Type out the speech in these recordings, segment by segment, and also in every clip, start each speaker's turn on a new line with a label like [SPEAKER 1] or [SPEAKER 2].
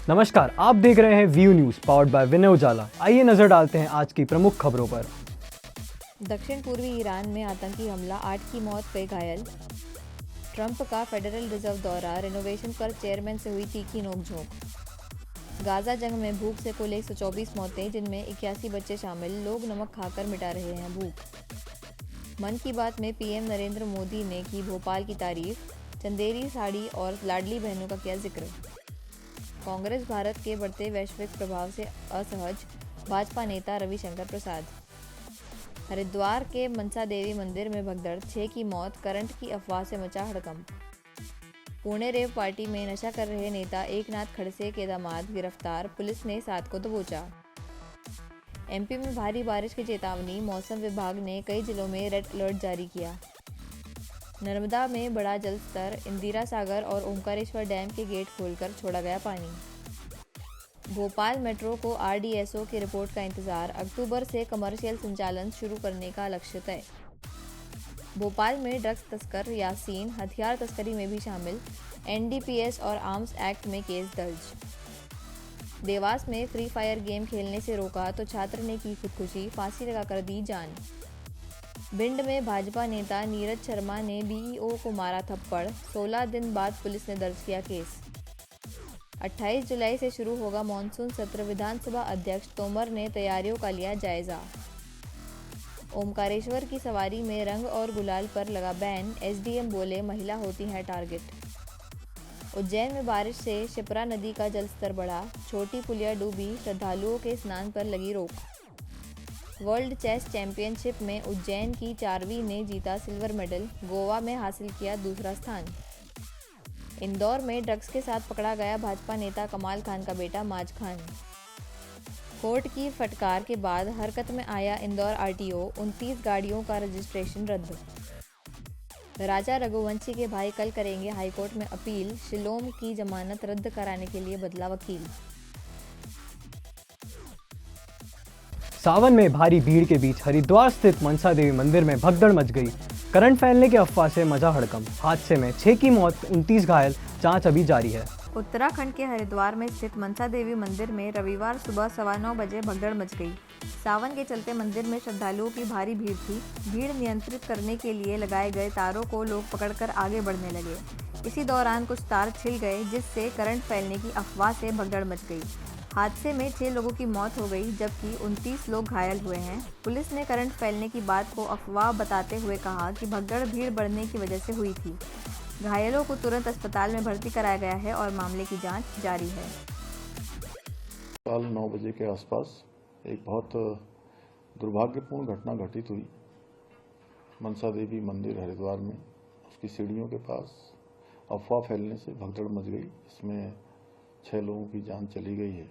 [SPEAKER 1] नमस्कार, आप देख रहे हैं व्यू न्यूज पावर्ड बाय विनय उजाला। आइए नजर डालते हैं आज की प्रमुख खबरों पर।
[SPEAKER 2] दक्षिण पूर्वी ईरान में आतंकी हमला, 8 की मौत, कई घायल। ट्रंप का फेडरल रिजर्व दौरा, रिनोवेशन पर चेयरमैन से हुई तीखी नोकझोंक। गाजा जंग में भूख से कुल 124 मौतें, जिनमें 81 बच्चे शामिल। लोग नमक खाकर मिटा रहे हैं भूख। मन की बात में पीएम नरेंद्र मोदी ने की भोपाल की तारीफ, चंदेरी साड़ी और लाडली बहनों का किया जिक्र। कांग्रेस भारत के बढ़ते वैश्विक प्रभाव से असहज, भाजपा नेता रविशंकर प्रसाद। हरिद्वार के मनसा देवी मंदिर में भगदड़, 6 की मौत, करंट की अफवाह से मचा हड़कंप। पुणे रेव पार्टी में नशा कर रहे नेता एकनाथ खड़से के दामाद गिरफ्तार, पुलिस ने 7 को दबोचा। एमपी में भारी बारिश की चेतावनी, मौसम विभाग ने कई जिलों में रेड अलर्ट जारी किया। नर्मदा में बढ़ा जल स्तर, इंदिरा सागर और ओंकारेश्वर डैम के गेट खोलकर छोड़ा गया पानी। भोपाल मेट्रो को आरडीएसओ की रिपोर्ट का इंतजार, अक्टूबर से कमर्शियल संचालन शुरू करने का लक्ष्य तय। भोपाल में ड्रग्स तस्कर यासीन हथियार तस्करी में भी शामिल, एनडीपीएस और आर्म्स एक्ट में केस दर्ज। देवास में फ्री फायर गेम खेलने से रोका तो छात्र ने की खुदकुशी, फांसी लगाकर दी जान। भिंड में भाजपा नेता नीरज शर्मा ने बीईओ को मारा थप्पड़, 16 दिन बाद पुलिस ने दर्ज किया केस। 28 जुलाई से शुरू होगा मानसून सत्र, विधानसभा अध्यक्ष तोमर ने तैयारियों का लिया जायजा। ओमकारेश्वर की सवारी में रंग और गुलाल पर लगा बैन, एसडीएम बोले महिला होती है टारगेट। उज्जैन में बारिश से शिप्रा नदी का जलस्तर बढ़ा, छोटी पुलिया डूबी, श्रद्धालुओं के स्नान पर लगी रोक। वर्ल्ड चेस चैंपियनशिप में उज्जैन की चारवी ने जीता सिल्वर मेडल, गोवा में हासिल किया दूसरा स्थान। इंदौर में ड्रग्स के साथ पकड़ा गया भाजपा नेता कमाल खान का बेटा माज खान। कोर्ट की फटकार के बाद हरकत में आया इंदौर आरटीओ, 29 गाड़ियों का रजिस्ट्रेशन रद्द। राजा रघुवंशी के भाई कल करेंगे हाईकोर्ट में अपील, शिलोम की जमानत रद्द कराने के लिए बदला वकील।
[SPEAKER 1] सावन में भारी भीड़ के बीच हरिद्वार स्थित मनसा देवी मंदिर में भगदड़ मच गई। करंट फैलने की अफवाह से मचा हड़कंप। हादसे में 6 की मौत, 29 घायल, जांच अभी जारी है।
[SPEAKER 2] उत्तराखंड के हरिद्वार में स्थित मनसा देवी मंदिर में रविवार सुबह 9:15 बजे भगदड़ मच गई। सावन के चलते मंदिर में श्रद्धालुओं की भारी भीड़ थी। भीड़ नियंत्रित करने के लिए लगाए गए तारों को लोग पकड़कर आगे बढ़ने लगे। इसी दौरान कुछ तार छिल गए, जिससे करंट फैलने की अफवाह से भगदड़ मच गई। हादसे में 6 लोगों की मौत हो गई, जबकि 29 लोग घायल हुए हैं। पुलिस ने करंट फैलने की बात को अफवाह बताते हुए कहा कि भगदड़ भीड़ बढ़ने की वजह से हुई थी। घायलों को तुरंत अस्पताल में भर्ती कराया गया है और मामले की जांच जारी है।
[SPEAKER 3] कल 9 बजे के आसपास एक बहुत दुर्भाग्यपूर्ण घटना घटित हुई मनसा देवी मंदिर हरिद्वार में। उसकी सीढ़ियों के पास अफवाह फैलने से भगदड़ मच गई। इसमें 6 लोगों की जान चली गई है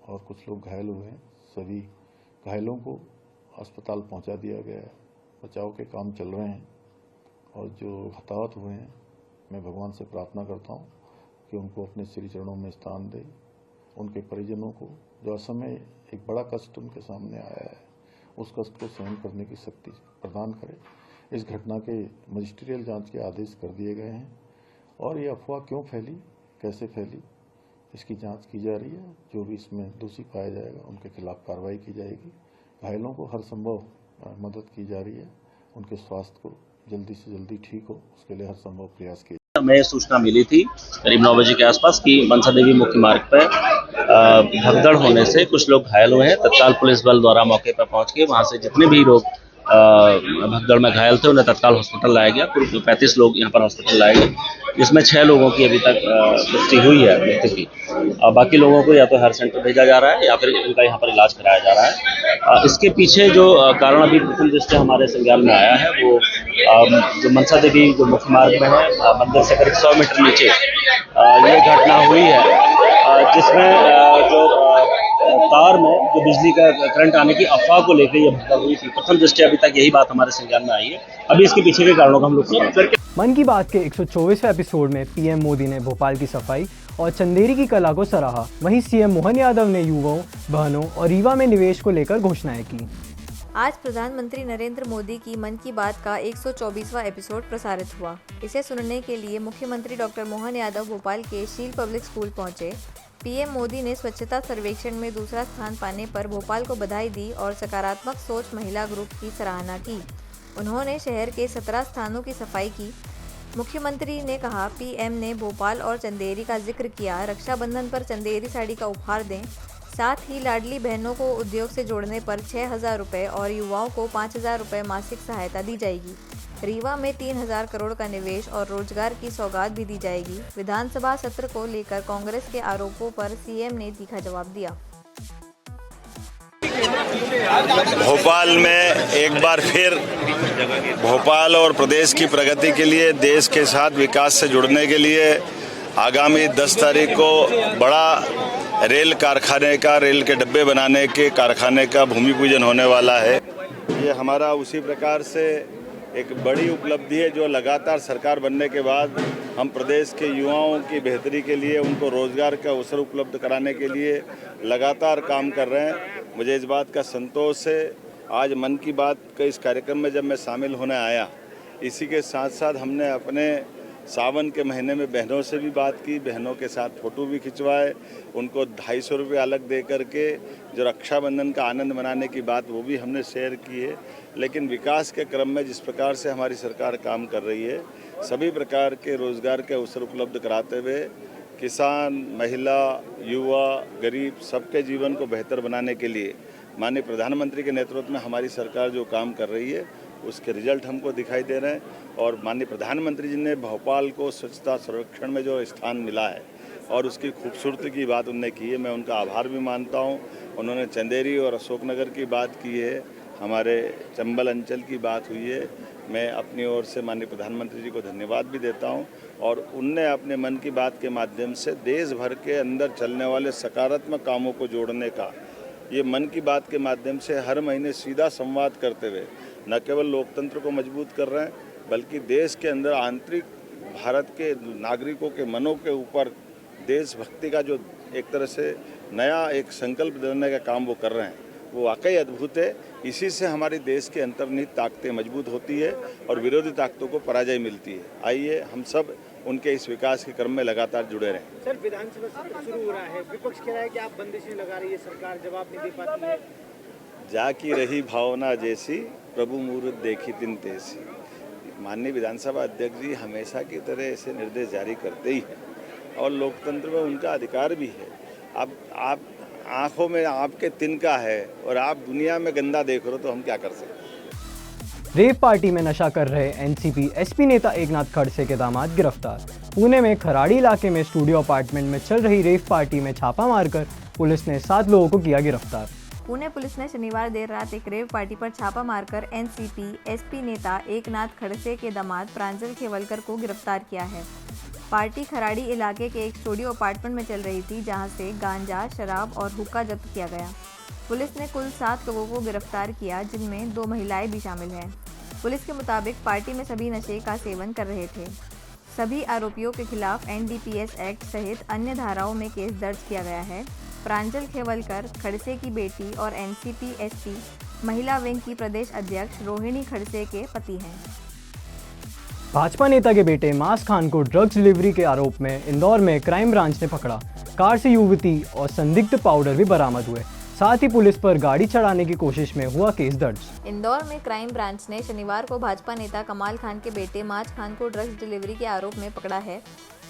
[SPEAKER 3] और कुछ लोग घायल हुए हैं। सभी घायलों को अस्पताल पहुंचा दिया गया है। बचाव के काम चल रहे हैं और जो हताहत हुए हैं, मैं भगवान से प्रार्थना करता हूं कि उनको अपने श्री चरणों में स्थान दे। उनके परिजनों को जो असमय एक बड़ा कष्ट उनके सामने आया है, उस कष्ट को सहन करने की शक्ति प्रदान करे। इस घटना के मजिस्ट्रियल जाँच के आदेश कर दिए गए हैं और ये अफवाह क्यों फैली, कैसे फैली, इसकी जांच की जा रही है। जो भी इसमें दोषी पाया जाएगा उनके खिलाफ कार्रवाई की जाएगी। घायलों को हर संभव मदद की जा रही है। उनके स्वास्थ्य को जल्दी से जल्दी ठीक हो, उसके लिए हर संभव प्रयास किए।
[SPEAKER 4] हमें सूचना मिली थी करीब 9 बजे के आसपास कि मनसा देवी मुख्य मार्ग पर भगदड़ होने से कुछ लोग घायल हुए हैं। तत्काल पुलिस बल द्वारा मौके पर पहुंच के वहां से जितने भी लोग भगदड़ में घायल थे उन्हें तत्काल हॉस्पिटल लाया गया। कुल 35 लोग यहाँ पर हॉस्पिटल लाए गए, जिसमें 6 लोगों की अभी तक पुष्टि हुई है मृत्यु की। बाकी लोगों को या तो हेल्थ सेंटर भेजा जा रहा है या फिर उनका यहाँ पर इलाज कराया जा रहा है। इसके पीछे जो कारण अभी प्रथम दृष्टया हमारे संज्ञान में आया है, वो जो मनसा देवी जो मुख्य मार्ग में है, मंदिर से करीब 100 मीटर नीचे ये घटना हुई है, जिसमें जो तार में जो बिजली का करंट आने की अफवाह को लेकर ये भगदड़ हुई थी। प्रथम दृष्टया अभी तक यही बात हमारे संज्ञान में आई है। अभी इसके पीछे के कारणों का हम लोग
[SPEAKER 1] मन की बात के 124वें एपिसोड में पीएम मोदी ने भोपाल की सफाई और चंदेरी की कला को सराहा। वहीं सीएम मोहन यादव ने युवाओं, बहनों और रीवा में निवेश को लेकर घोषणाएं की।
[SPEAKER 2] आज प्रधानमंत्री नरेंद्र मोदी की मन की बात का 124वां एपिसोड प्रसारित हुआ। इसे सुनने के लिए मुख्यमंत्री डॉक्टर मोहन यादव भोपाल के शील पब्लिक स्कूल पहुंचे। पीएम मोदी ने स्वच्छता सर्वेक्षण में दूसरा स्थान पाने पर भोपाल को बधाई दी और सकारात्मक सोच महिला ग्रुप की सराहना की। उन्होंने शहर के 17 स्थानों की सफाई की। मुख्यमंत्री ने कहा, पीएम ने भोपाल और चंदेरी का जिक्र किया। रक्षाबंधन पर चंदेरी साड़ी का उपहार दें। साथ ही लाडली बहनों को उद्योग से जोड़ने पर 6,000 रुपये और युवाओं को 5,000 रुपये मासिक सहायता दी जाएगी। रीवा में 3,000 करोड़ का निवेश और रोजगार की सौगात भी दी जाएगी। विधानसभा सत्र को लेकर कांग्रेस के आरोपों पर सीएम ने तीखा जवाब दिया।
[SPEAKER 5] भोपाल में एक बार फिर भोपाल और प्रदेश की प्रगति के लिए, देश के साथ विकास से जुड़ने के लिए आगामी 10 तारीख को बड़ा रेल कारखाने का, रेल के डब्बे बनाने के कारखाने का भूमि पूजन होने वाला है। ये हमारा उसी प्रकार से एक बड़ी उपलब्धि है जो लगातार सरकार बनने के बाद हम प्रदेश के युवाओं की बेहतरी के लिए, उनको रोजगार का अवसर उपलब्ध कराने के लिए लगातार काम कर रहे हैं। मुझे इस बात का संतोष है, आज मन की बात के इस कार्यक्रम में जब मैं शामिल होने आया, इसी के साथ साथ हमने अपने सावन के महीने में बहनों से भी बात की, बहनों के साथ फ़ोटो भी खिंचवाए, उनको 250 रुपये अलग दे करके जो रक्षाबंधन का आनंद मनाने की बात वो भी हमने शेयर की है। लेकिन विकास के क्रम में जिस प्रकार से हमारी सरकार काम कर रही है, सभी प्रकार के रोज़गार के अवसर उपलब्ध कराते हुए किसान, महिला, युवा, गरीब सबके जीवन को बेहतर बनाने के लिए माननीय प्रधानमंत्री के नेतृत्व में हमारी सरकार जो काम कर रही है उसके रिजल्ट हमको दिखाई दे रहे हैं। और माननीय प्रधानमंत्री जी ने भोपाल को स्वच्छता सर्वेक्षण में जो स्थान मिला है और उसकी खूबसूरती की बात उन्होंने की है, मैं उनका आभार भी मानता हूं। उन्होंने चंदेरी और अशोकनगर की बात की है, हमारे चंबल अंचल की बात हुई है। मैं अपनी ओर से माननीय प्रधानमंत्री जी को धन्यवाद भी देता हूं। और उनने अपने मन की बात के माध्यम से देश भर के अंदर चलने वाले सकारात्मक कामों को जोड़ने का, ये मन की बात के माध्यम से हर महीने सीधा संवाद करते हुए न केवल लोकतंत्र को मजबूत कर रहे हैं, बल्कि देश के अंदर आंतरिक भारत के नागरिकों के मनों के ऊपर देशभक्ति का जो एक तरह से नया एक संकल्प देने का काम वो कर रहे हैं, वो वाकई अद्भुत है। इसी से हमारे देश के अंतर्निहित ताकतें मजबूत होती है और विरोधी ताकतों को पराजय मिलती है। आइए हम सब उनके इस विकास के क्रम में लगातार जुड़े रहें।
[SPEAKER 6] सर, विधानसभा सत्र शुरू हो रहा है, विपक्ष कह रहा है कि आप बंदिशें लगा रही है, सरकार जवाब नहीं दे पाती है।
[SPEAKER 5] जाकी रही भावना जैसी, प्रभु मूर्त देखी तिन तैसी। माननीय विधानसभा अध्यक्ष जी हमेशा की तरह ऐसे निर्देश जारी करते ही हैं और लोकतंत्र में उनका अधिकार भी है। अब आप आंखों में आपके तिनका है और आप दुनिया में गंदा देख रहे हो तो हम क्या कर सकते हैं।
[SPEAKER 1] रेव पार्टी में नशा कर रहे एनसीपी एसपी नेता एकनाथ खड़से के दामाद गिरफ्तार। पुणे में खराड़ी इलाके में स्टूडियो अपार्टमेंट में चल रही रेव पार्टी में छापा मारकर पुलिस ने 7 लोगों को किया गिरफ्तार।
[SPEAKER 2] पुणे पुलिस ने शनिवार देर रात एक रेव पार्टी पर छापा मारकर एनसीपी एसपी नेता एकनाथ खड़से के दामाद प्रांजल खेवलकर को गिरफ्तार किया है। पार्टी खराड़ी इलाके के एक स्टूडियो अपार्टमेंट में चल रही थी, जहां से गांजा, शराब और हुक्का जब्त किया गया। पुलिस ने कुल 7 लोगों को गिरफ्तार किया, जिनमें 2 महिलाएं भी शामिल हैं। पुलिस के मुताबिक पार्टी में सभी नशे का सेवन कर रहे थे। सभी आरोपियों के खिलाफ एनडीपीएस एक्ट सहित अन्य धाराओं में केस दर्ज किया गया है। प्रांजल खेवलकर खड़से की बेटी और एनसीपी एसपी महिला विंग की प्रदेश अध्यक्ष रोहिणी खड़से के पति हैं।
[SPEAKER 1] भाजपा नेता के बेटे मास खान को ड्रग्स डिलीवरी के आरोप में इंदौर में क्राइम ब्रांच ने पकड़ा। कार से युवती और संदिग्ध पाउडर भी बरामद हुए। साथ ही पुलिस पर गाड़ी चढ़ाने की कोशिश में हुआ केस दर्ज।
[SPEAKER 2] इंदौर में क्राइम ब्रांच ने शनिवार को भाजपा नेता कमाल खान के बेटे माज खान को ड्रग्स डिलीवरी के आरोप में पकड़ा है।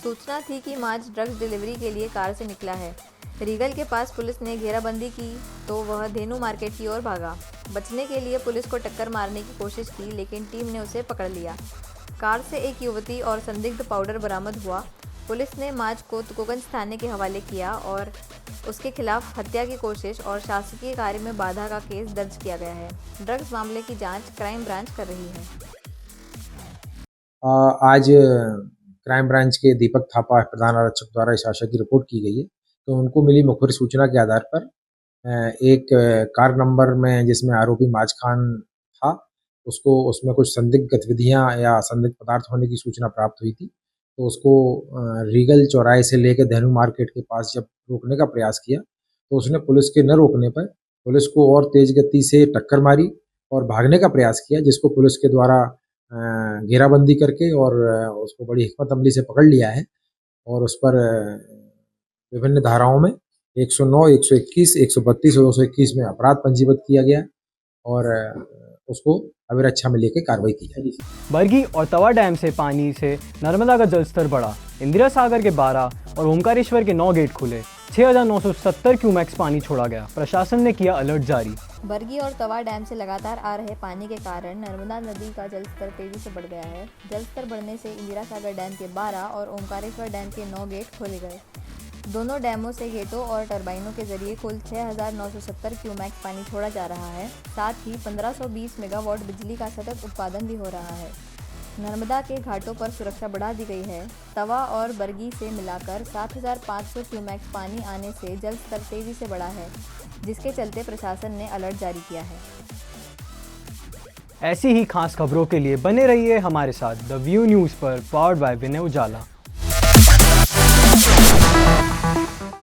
[SPEAKER 2] सूचना थी कि माज ड्रग्स डिलीवरी के लिए कार से निकला है। रीगल के पास पुलिस ने घेराबंदी की तो वह धेनु मार्केट की ओर भागा। बचने के लिए पुलिस को टक्कर मारने की कोशिश की, लेकिन टीम ने उसे पकड़ लिया। कार से एक युवती और संदिग्ध पाउडर बरामद हुआ। पुलिस ने माज को तुकोगंज थाने के हवाले किया और उसके खिलाफ हत्या की कोशिश और शासकीय कार्य में बाधा का केस दर्ज किया गया है। ड्रग्स मामले की जांच क्राइम ब्रांच कर रही है।
[SPEAKER 7] आज क्राइम ब्रांच के दीपक थापा प्रधान आरक्षक द्वारा इस आशय की रिपोर्ट की गई है। तो उनको मिली मुखबिर सूचना के आधार पर एक कार नंबर में जिसमें आरोपी माज खान था, उसमें कुछ संदिग्ध गतिविधियां या संदिग्ध पदार्थ होने की सूचना प्राप्त हुई थी। तो उसको रीगल चौराहे से लेकर धेनु मार्केट के पास जब रोकने का प्रयास किया तो उसने पुलिस के न रोकने पर पुलिस को और तेज गति से टक्कर मारी और भागने का प्रयास किया, जिसको पुलिस के द्वारा घेराबंदी करके और उसको बड़ी हिकमत अमली से पकड़ लिया है और उस पर विभिन्न धाराओं में 109, 121, 132 और 221 में अपराध पंजीबद्ध किया गया और उसको अभिरक्षा में लेकर कार्रवाई की जाएगी।
[SPEAKER 1] बरगी और तवा डैम से पानी से नर्मदा का जलस्तर बढ़ा। इंदिरा सागर के 12 और ओमकारेश्वर के 9 गेट खुले। 6,970 क्यूमेक्स पानी छोड़ा गया। प्रशासन ने किया अलर्ट जारी।
[SPEAKER 2] बरगी और तवा डैम से लगातार आ रहे पानी के कारण नर्मदा नदी का जलस्तर तेजी से बढ़ गया है। जलस्तर बढ़ने से इंदिरा सागर डैम के 12 और ओमकारेश्वर डैम के 9 गेट खोले गए। दोनों डैमों से गेटों और टरबाइनों के जरिए कुल 6,970 क्यूमेक्स पानी छोड़ा जा रहा है। साथ ही 1520 मेगावाट बिजली का सतत उत्पादन भी हो रहा है। नर्मदा के घाटों पर सुरक्षा बढ़ा दी गई है। तवा और बरगी से मिलाकर 7,500 क्यूमेक्स पानी आने से जल स्तर तेजी से बढ़ा है, जिसके चलते प्रशासन ने अलर्ट जारी किया है।
[SPEAKER 1] ऐसी ही खास खबरों के लिए बने रहिए हमारे साथ द व्यू न्यूज़ पर, पावर्ड बाय विनय उजाला।